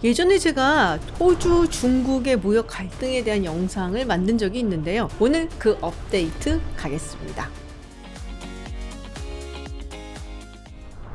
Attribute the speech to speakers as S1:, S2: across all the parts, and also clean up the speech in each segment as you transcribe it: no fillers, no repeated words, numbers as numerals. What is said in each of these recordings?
S1: 예전에 제가 호주, 중국의 무역 갈등에 대한 영상을 만든 적이 있는데요. 오늘 그 업데이트 가겠습니다.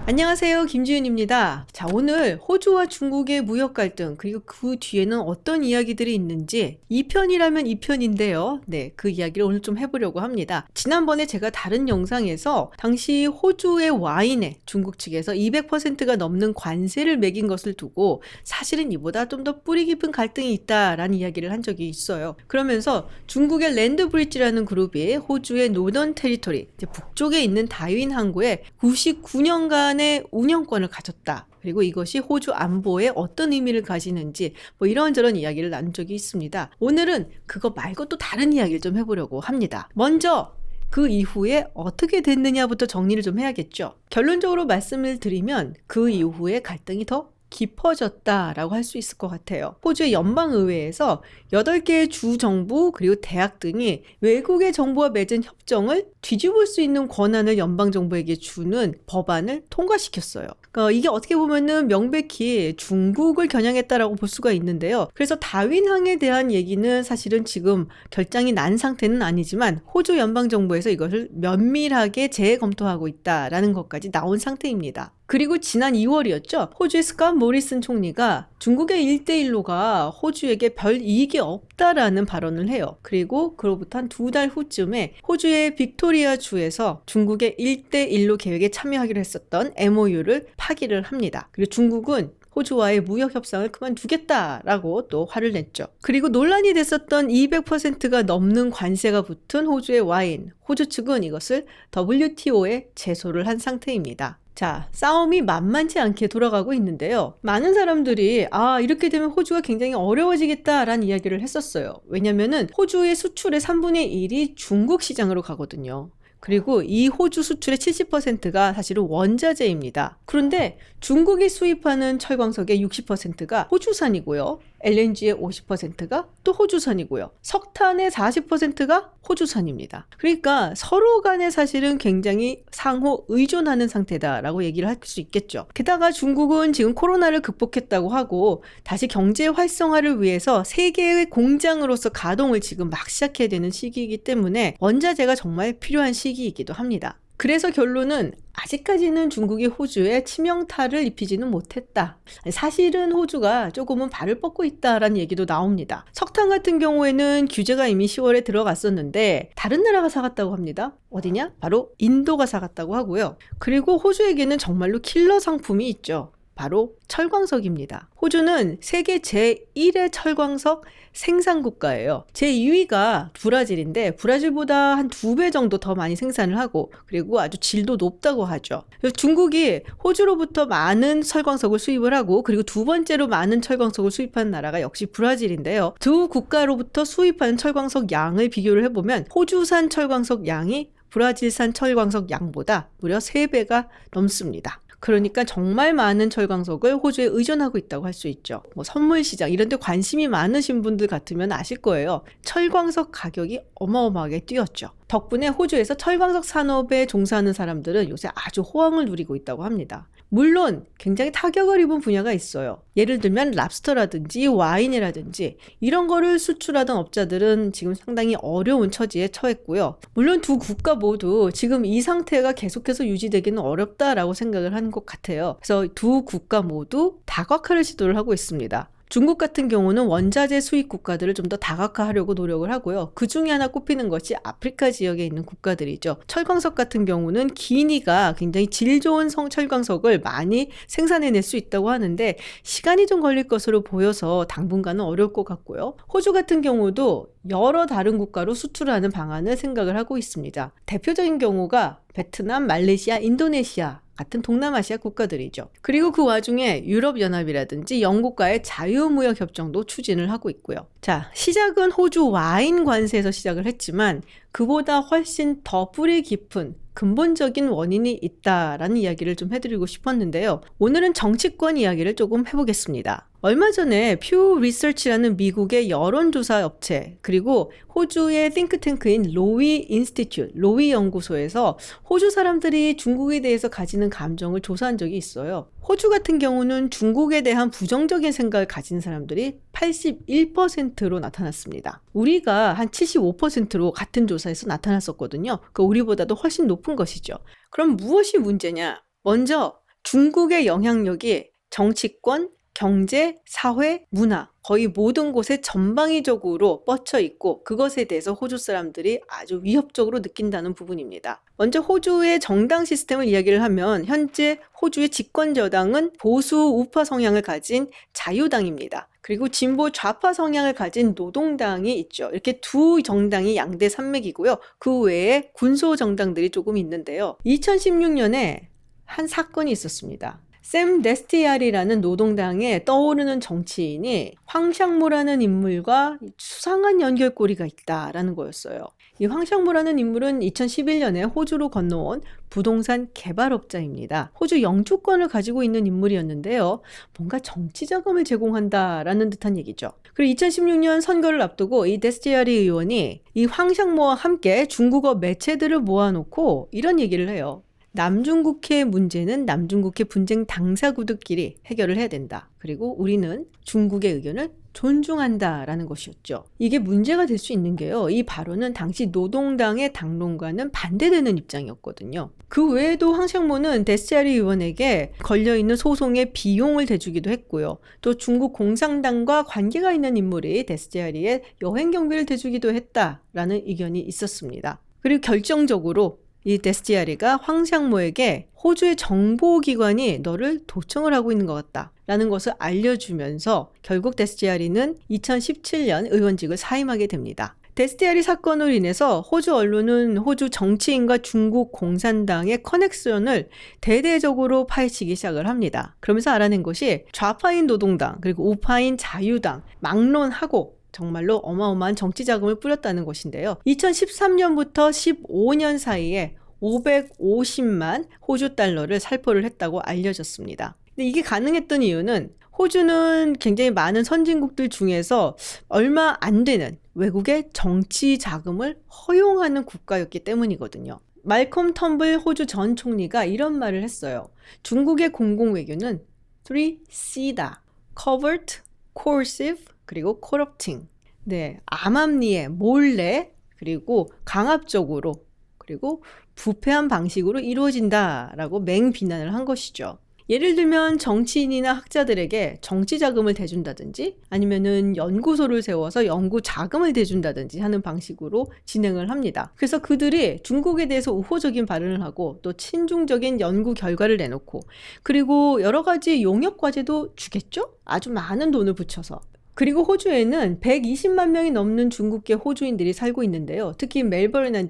S1: 안녕하세요, 김지윤입니다. 자, 오늘 호주와 중국의 무역 갈등 그리고 그 뒤에는 어떤 이야기들이 있는지 2편이라면 2편인데요. 네, 그 이야기를 오늘 좀 해보려고 합니다. 지난번에 제가 다른 영상에서 당시 호주의 와인에 중국 측에서 200%가 넘는 관세를 매긴 것을 두고 사실은 이보다 좀 더 뿌리 깊은 갈등이 있다라는 이야기를 한 적이 있어요. 그러면서 중국의 랜드브리지라는 그룹이 호주의 노던 테리토리, 북쪽에 있는 다윈 항구에 99년간 운영권을 가졌다. 그리고 이것이 호주 안보에 어떤 의미를 가지는지 이런저런 이야기를 나눈 적이 있습니다. 오늘은 그거 말고 또 다른 이야기를 좀 해보려고 합니다. 먼저 그 이후에 어떻게 됐느냐부터 정리를 좀 해야겠죠. 결론적으로 말씀을 드리면 그 이후에 갈등이 더 깊어졌다라고 할 수 있을 것 같아요. 호주의 연방의회에서 8개의 주정부 그리고 대학 등이 외국의 정부와 맺은 협정을 뒤집을 수 있는 권한을 연방정부에게 주는 법안을 통과시켰어요. 그러니까 이게 어떻게 보면은 명백히 중국을 겨냥했다라고 볼 수가 있는데요. 그래서 다윈항에 대한 얘기는 사실은 지금 결정이 난 상태는 아니지만 호주 연방정부에서 이것을 면밀하게 재검토하고 있다라는 것까지 나온 상태입니다. 그리고 지난 2월이었죠. 호주의 스캇 모리슨 총리가 중국의 1대1로가 호주에게 별 이익이 없다라는 발언을 해요. 그리고 그로부터 한 2달 후쯤에 호주의 빅토리아 주에서 중국의 1대1로 계획에 참여하기로 했었던 MOU를 파기를 합니다. 그리고 중국은 호주와의 무역 협상을 그만두겠다라고 또 화를 냈죠. 그리고 논란이 됐었던 200%가 넘는 관세가 붙은 호주의 와인, 호주 측은 이것을 WTO에 제소를 한 상태입니다. 자, 싸움이 만만치 않게 돌아가고 있는데요. 많은 사람들이 이렇게 되면 호주가 굉장히 어려워지겠다라는 이야기를 했었어요. 왜냐면은 호주의 수출의 3분의 1이 중국 시장으로 가거든요. 그리고 이 호주 수출의 70%가 사실은 원자재입니다. 그런데 중국이 수입하는 철광석의 60%가 호주산이고요. LNG의 50%가 또 호주산이고요. 석탄의 40%가 호주산입니다. 그러니까 서로 간에 사실은 굉장히 상호 의존하는 상태다라고 얘기를 할 수 있겠죠. 게다가 중국은 지금 코로나를 극복했다고 하고 다시 경제 활성화를 위해서 세계의 공장으로서 가동을 지금 막 시작해야 되는 시기이기 때문에 원자재가 정말 필요한 시기이기도 합니다. 그래서 결론은 아직까지는 중국이 호주에 치명타를 입히지는 못했다. 사실은 호주가 조금은 발을 뻗고 있다라는 얘기도 나옵니다. 석탄 같은 경우에는 규제가 이미 10월에 들어갔었는데 다른 나라가 사갔다고 합니다. 어디냐? 바로 인도가 사갔다고 하고요. 그리고 호주에게는 정말로 킬러 상품이 있죠. 바로 철광석입니다. 호주는 세계 제1의 철광석 생산 국가예요. 제2위가 브라질인데 브라질보다 한 2배 정도 더 많이 생산을 하고 그리고 아주 질도 높다고 하죠. 그래서 중국이 호주로부터 많은 철광석을 수입을 하고 그리고 두 번째로 많은 철광석을 수입하는 나라가 역시 브라질인데요. 두 국가로부터 수입하는 철광석 양을 비교를 해보면 호주산 철광석 양이 브라질산 철광석 양보다 무려 3배가 넘습니다. 그러니까 정말 많은 철광석을 호주에 의존하고 있다고 할 수 있죠. 선물 시장 이런 데 관심이 많으신 분들 같으면 아실 거예요. 철광석 가격이 어마어마하게 뛰었죠. 덕분에 호주에서 철광석 산업에 종사하는 사람들은 요새 아주 호황을 누리고 있다고 합니다. 물론 굉장히 타격을 입은 분야가 있어요. 예를 들면 랍스터라든지 와인이라든지 이런 거를 수출하던 업자들은 지금 상당히 어려운 처지에 처했고요. 물론 두 국가 모두 지금 이 상태가 계속해서 유지되기는 어렵다라고 생각을 하는 것 같아요. 그래서 두 국가 모두 다각화를 시도를 하고 있습니다. 중국 같은 경우는 원자재 수입 국가들을 좀 더 다각화하려고 노력을 하고요. 그 중에 하나 꼽히는 것이 아프리카 지역에 있는 국가들이죠. 철광석 같은 경우는 기니가 굉장히 질 좋은 철광석을 많이 생산해낼 수 있다고 하는데 시간이 좀 걸릴 것으로 보여서 당분간은 어려울 것 같고요. 호주 같은 경우도 여러 다른 국가로 수출하는 방안을 생각을 하고 있습니다. 대표적인 경우가 베트남, 말레이시아, 인도네시아 같은 동남아시아 국가들이죠. 그리고 그 와중에 유럽연합이라든지 영국과의 자유무역 협정도 추진을 하고 있고요. 자, 시작은 호주 와인 관세에서 시작을 했지만 그보다 훨씬 더 뿌리 깊은 근본적인 원인이 있다라는 이야기를 좀 해드리고 싶었는데요. 오늘은 정치권 이야기를 조금 해보겠습니다. 얼마 전에 퓨 리서치라는 미국의 여론조사 업체 그리고 호주의 띵크탱크인 로위 인스티튜트, 로위 연구소에서 호주 사람들이 중국에 대해서 가지는 감정을 조사한 적이 있어요. 호주 같은 경우는 중국에 대한 부정적인 생각을 가진 사람들이 81%로 나타났습니다. 우리가 한 75%로 같은 조사에서 나타났었거든요. 그 우리보다도 훨씬 높은 것이죠. 그럼 무엇이 문제냐? 먼저 중국의 영향력이 정치권, 경제, 사회, 문화 거의 모든 곳에 전방위적으로 뻗쳐 있고 그것에 대해서 호주 사람들이 아주 위협적으로 느낀다는 부분입니다. 먼저 호주의 정당 시스템을 이야기를 하면 현재 호주의 집권 여당은 보수 우파 성향을 가진 자유당입니다. 그리고 진보 좌파 성향을 가진 노동당이 있죠. 이렇게 두 정당이 양대 산맥이고요. 그 외에 군소 정당들이 조금 있는데요. 2016년에 한 사건이 있었습니다. 샘 데스티아리라는 노동당에 떠오르는 정치인이 황샹무라는 인물과 수상한 연결고리가 있다라는 거였어요. 이 황샹무라는 인물은 2011년에 호주로 건너온 부동산 개발업자입니다. 호주 영주권을 가지고 있는 인물이었는데요. 뭔가 정치 자금을 제공한다라는 듯한 얘기죠. 그리고 2016년 선거를 앞두고 이 데스티아리 의원이 이 황샹무와 함께 중국어 매체들을 모아놓고 이런 얘기를 해요. 남중국해 문제는 남중국해 분쟁 당사국들끼리 해결을 해야 된다. 그리고 우리는 중국의 의견을 존중한다라는 것이었죠. 이게 문제가 될 수 있는 게요. 이 발언은 당시 노동당의 당론과는 반대되는 입장이었거든요. 그 외에도 황샹모는 데스티아리 의원에게 걸려있는 소송의 비용을 대주기도 했고요. 또 중국 공산당과 관계가 있는 인물이 데스티아리의 여행 경비를 대주기도 했다라는 의견이 있었습니다. 그리고 결정적으로 이 데스티아리가 황샹모에게 호주의 정보기관이 너를 도청을 하고 있는 것 같다 라는 것을 알려주면서 결국 데스티아리는 2017년 의원직을 사임하게 됩니다. 데스티아리 사건으로 인해서 호주 언론은 호주 정치인과 중국 공산당의 커넥션을 대대적으로 파헤치기 시작을 합니다. 그러면서 알아낸 것이 좌파인 노동당 그리고 우파인 자유당 막론하고 정말로 어마어마한 정치 자금을 뿌렸다는 것인데요. 2013년부터 15년 사이에 550만 호주 달러를 살포를 했다고 알려졌습니다. 근데 이게 가능했던 이유는 호주는 굉장히 많은 선진국들 중에서 얼마 안 되는 외국의 정치 자금을 허용하는 국가였기 때문이거든요. 말콤 텀블 호주 전 총리가 이런 말을 했어요. 중국의 공공외교는 3C다. Covert, Coercive, 그리고 corrupting. 네, 암암리에 몰래 그리고 강압적으로 그리고 부패한 방식으로 이루어진다라고 맹비난을 한 것이죠. 예를 들면 정치인이나 학자들에게 정치 자금을 대준다든지 아니면은 연구소를 세워서 연구 자금을 대준다든지 하는 방식으로 진행을 합니다. 그래서 그들이 중국에 대해서 우호적인 발언을 하고 또 친중적인 연구 결과를 내놓고 그리고 여러 가지 용역 과제도 주겠죠? 아주 많은 돈을 붙여서. 그리고 호주에는 120만 명이 넘는 중국계 호주인들이 살고 있는데요. 특히 멜버른이나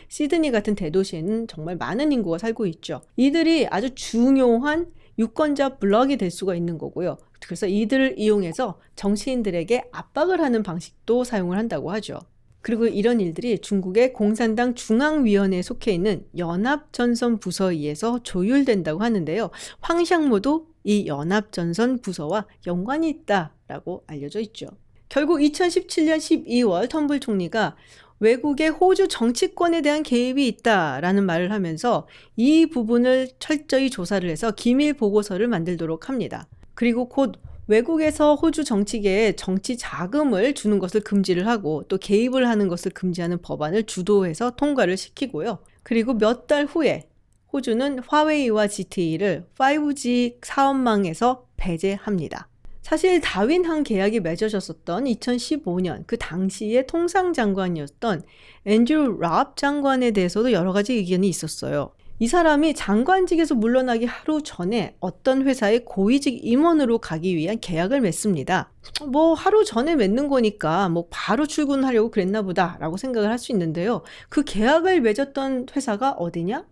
S1: 시드니 같은 대도시에는 정말 많은 인구가 살고 있죠. 이들이 아주 중요한 유권자 블럭이 될 수가 있는 거고요. 그래서 이들을 이용해서 정치인들에게 압박을 하는 방식도 사용을 한다고 하죠. 그리고 이런 일들이 중국의 공산당 중앙위원회에 속해 있는 연합전선 부서에 의해서 조율된다고 하는데요. 황샹모도 이 연합전선 부서와 연관이 있다라고 알려져 있죠. 결국 2017년 12월 텀블 총리가 외국의 호주 정치권에 대한 개입이 있다라는 말을 하면서 이 부분을 철저히 조사를 해서 기밀 보고서를 만들도록 합니다. 그리고 곧 외국에서 호주 정치계에 정치 자금을 주는 것을 금지를 하고 또 개입을 하는 것을 금지하는 법안을 주도해서 통과를 시키고요. 그리고 몇 달 후에 호주는 화웨이와 GTE를 5G 사업망에서 배제합니다. 사실 다윈항 계약이 맺어졌었던 2015년 그 당시의 통상장관이었던 앤드류 랍 장관에 대해서도 여러 가지 의견이 있었어요. 이 사람이 장관직에서 물러나기 하루 전에 어떤 회사의 고위직 임원으로 가기 위한 계약을 맺습니다. 뭐 하루 전에 맺는 거니까 뭐 바로 출근하려고 그랬나 보다 라고 생각을 할 수 있는데요. 그 계약을 맺었던 회사가 어디냐?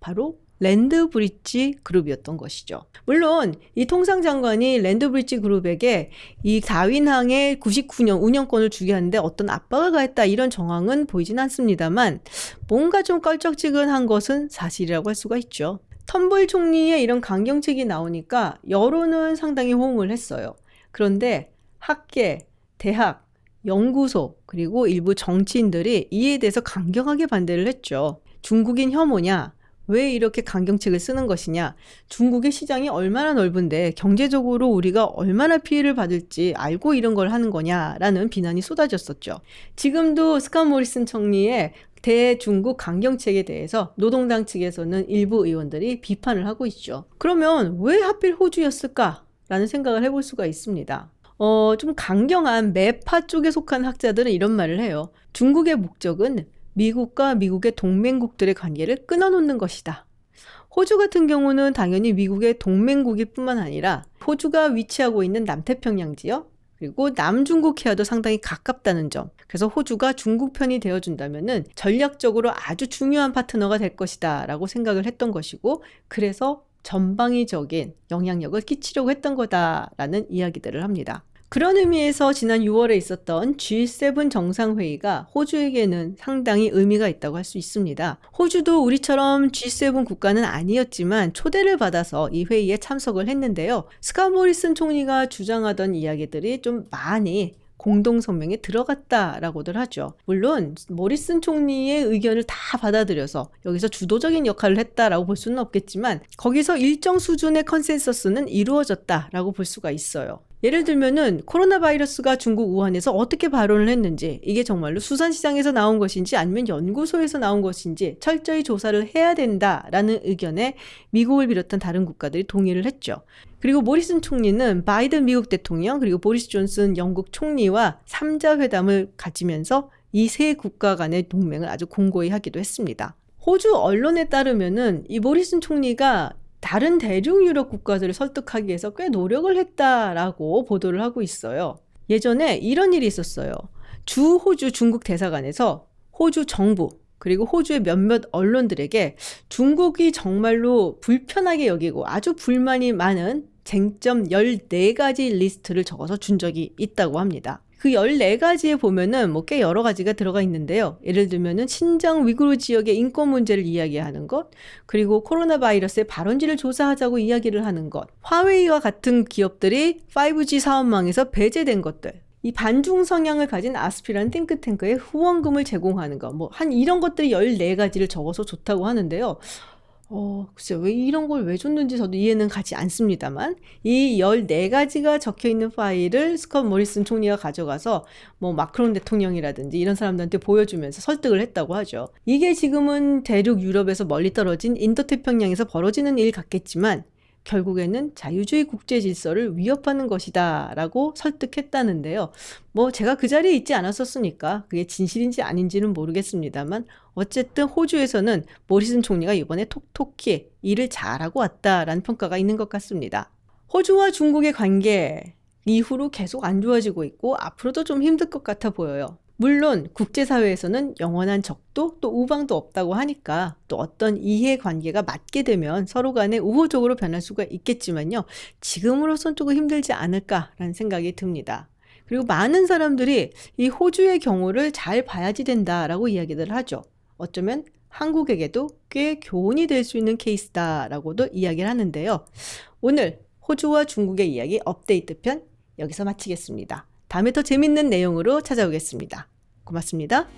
S1: 바로 랜드브릿지 그룹이었던 것이죠. 물론 이 통상장관이 랜드브릿지 그룹에게 이 다윈항의 99년 운영권을 주게 하는데 어떤 압박을 가했다 이런 정황은 보이진 않습니다만 뭔가 좀 껄쩍지근한 것은 사실이라고 할 수가 있죠. 텀블 총리의 이런 강경책이 나오니까 여론은 상당히 호응을 했어요. 그런데 학계, 대학, 연구소 그리고 일부 정치인들이 이에 대해서 강경하게 반대를 했죠. 중국인 혐오냐? 왜 이렇게 강경책을 쓰는 것이냐? 중국의 시장이 얼마나 넓은데 경제적으로 우리가 얼마나 피해를 받을지 알고 이런 걸 하는 거냐라는 비난이 쏟아졌었죠. 지금도 스캇 모리슨 총리의 대중국 강경책에 대해서 노동당 측에서는 일부 의원들이 비판을 하고 있죠. 그러면 왜 하필 호주였을까라는 생각을 해볼 수가 있습니다. 좀 강경한 매파 쪽에 속한 학자들은 이런 말을 해요. 중국의 목적은 미국과 미국의 동맹국들의 관계를 끊어놓는 것이다. 호주 같은 경우는 당연히 미국의 동맹국일 뿐만 아니라 호주가 위치하고 있는 남태평양 지역 그리고 남중국해와도 상당히 가깝다는 점. 그래서 호주가 중국 편이 되어준다면은 전략적으로 아주 중요한 파트너가 될 것이다 라고 생각을 했던 것이고 그래서 전방위적인 영향력을 끼치려고 했던 거다라는 이야기들을 합니다. 그런 의미에서 지난 6월에 있었던 G7 정상회의가 호주에게는 상당히 의미가 있다고 할 수 있습니다. 호주도 우리처럼 G7 국가는 아니었지만 초대를 받아서 이 회의에 참석을 했는데요. 스캇 모리슨 총리가 주장하던 이야기들이 좀 많이 공동성명에 들어갔다라고들 하죠. 물론 모리슨 총리의 의견을 다 받아들여서 여기서 주도적인 역할을 했다라고 볼 수는 없겠지만 거기서 일정 수준의 컨센서스는 이루어졌다라고 볼 수가 있어요. 예를 들면은 코로나 바이러스가 중국 우한에서 어떻게 발원을 했는지 이게 정말로 수산시장에서 나온 것인지 아니면 연구소에서 나온 것인지 철저히 조사를 해야 된다라는 의견에 미국을 비롯한 다른 국가들이 동의를 했죠. 그리고 모리슨 총리는 바이든 미국 대통령 그리고 보리스 존슨 영국 총리와 3자 회담을 가지면서 이 세 국가 간의 동맹을 아주 공고히 하기도 했습니다. 호주 언론에 따르면은 이 모리슨 총리가 다른 대륙 유럽 국가들을 설득하기 위해서 꽤 노력을 했다라고 보도를 하고 있어요. 예전에 이런 일이 있었어요. 주 호주 중국 대사관에서 호주 정부 그리고 호주의 몇몇 언론들에게 중국이 정말로 불편하게 여기고 아주 불만이 많은 쟁점 14가지 리스트를 적어서 준 적이 있다고 합니다. 그 14가지에 보면은 뭐 꽤 여러 가지가 들어가 있는데요. 예를 들면은 신장 위구르 지역의 인권 문제를 이야기하는 것, 그리고 코로나 바이러스의 발원지를 조사하자고 이야기를 하는 것, 화웨이와 같은 기업들이 5G 사업망에서 배제된 것들, 이 반중 성향을 가진 아스피라는 띵크탱크에 후원금을 제공하는 것, 뭐 한 이런 것들이 14가지를 적어서 좋다고 하는데요. 글쎄 왜 이런 걸 왜 줬는지 저도 이해는 가지 않습니다만 이 14가지가 적혀있는 파일을 스캇 모리슨 총리가 가져가서 뭐 마크롱 대통령이라든지 이런 사람들한테 보여주면서 설득을 했다고 하죠. 이게 지금은 대륙 유럽에서 멀리 떨어진 인도태평양에서 벌어지는 일 같겠지만 결국에는 자유주의 국제 질서를 위협하는 것이다 라고 설득했다는데요. 뭐 제가 그 자리에 있지 않았었으니까 그게 진실인지 아닌지는 모르겠습니다만 어쨌든 호주에서는 모리슨 총리가 이번에 톡톡히 일을 잘하고 왔다라는 평가가 있는 것 같습니다. 호주와 중국의 관계 이후로 계속 안 좋아지고 있고 앞으로도 좀 힘들 것 같아 보여요. 물론 국제사회에서는 영원한 적도 또 우방도 없다고 하니까 또 어떤 이해관계가 맞게 되면 서로 간에 우호적으로 변할 수가 있겠지만요. 지금으로선 조금 힘들지 않을까라는 생각이 듭니다. 그리고 많은 사람들이 이 호주의 경우를 잘 봐야지 된다라고 이야기를 하죠. 어쩌면 한국에게도 꽤 교훈이 될 수 있는 케이스다라고도 이야기를 하는데요. 오늘 호주와 중국의 이야기 업데이트 편 여기서 마치겠습니다. 다음에 더 재밌는 내용으로 찾아오겠습니다. 고맙습니다.